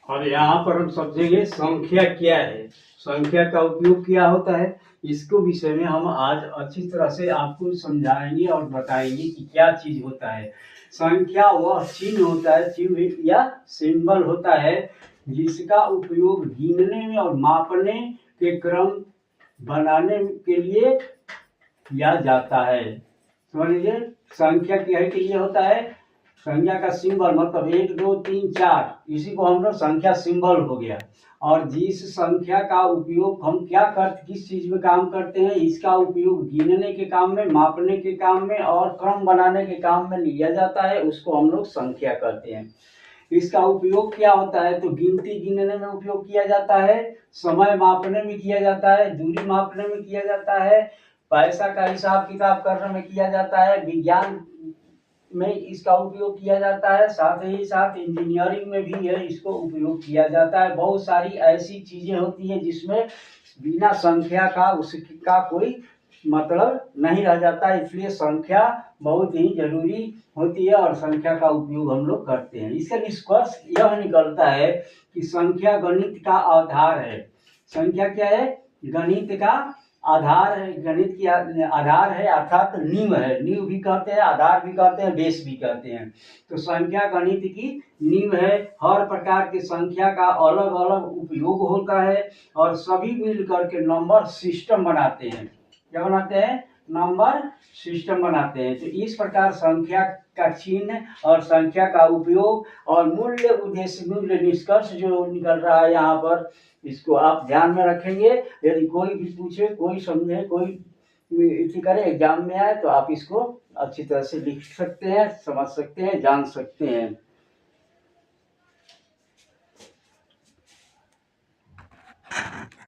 और यहाँ पर हम समझेंगे संख्या क्या है, संख्या का उपयोग क्या होता है। इसको विषय में हम आज अच्छी तरह से आपको समझाएंगे और बताएंगे कि क्या चीज होता है। संख्या वह चिन्ह होता है, चिन्ह या सिंबल होता है जिसका उपयोग गिनने में और मापने के क्रम बनाने के लिए किया जाता है। समझ लीजिए, संख्या क्या है कि ये होता है संख्या का सिंबल, मतलब 1 2 3 4, इसी को हम लोग संख्या सिंबल हो गया। और जिस संख्या का उपयोग हम क्या करते, किस चीज में काम करते हैं, इसका उपयोग गिनने के काम में, मापने के काम में और क्रम बनाने के काम में लिया जाता है, उसको हम लोग संख्या कहते हैं। इसका उपयोग क्या होता है, तो गिनती गिनने में उपयोग किया जाता है, समय मापने में किया जाता है, दूरी मापने में किया जाता है, पैसा का हिसाब किताब करने में किया जाता है, विज्ञान में इसका उपयोग किया जाता है, साथ ही साथ इंजीनियरिंग में भी है इसको उपयोग किया जाता है। बहुत सारी ऐसी चीजें होती हैं जिसमें बिना संख्या का उसका कोई मतलब नहीं रह जाता, इसलिए संख्या बहुत ही जरूरी होती है और संख्या का उपयोग हम लोग करते हैं। इसका निष्कर्ष यह निकलता है कि संख्या गणित का आधार है। संख्या क्या है, गणित का आधार है, गणित की आधार है, अर्थात नींव है। नींव भी कहते हैं, आधार भी कहते हैं, बेस भी कहते हैं। तो संख्या गणित की नींव है। हर प्रकार की संख्या का अलग अलग उपयोग होता है और सभी मिलकर के नंबर सिस्टम बनाते हैं। क्या बनाते हैं, नंबर सिस्टम बनाते हैं। तो इस प्रकार संख्या का चिन्ह और संख्या का उपयोग और मूल्य, उद्देश्य, मूल्य, निष्कर्ष जो निकल रहा है यहाँ पर, इसको आप ध्यान में रखेंगे। यदि कोई भी पूछे, कोई समझे, कोई इसी करे एग्जाम में आए, तो आप इसको अच्छी तरह से लिख सकते हैं, समझ सकते हैं, जान सकते हैं।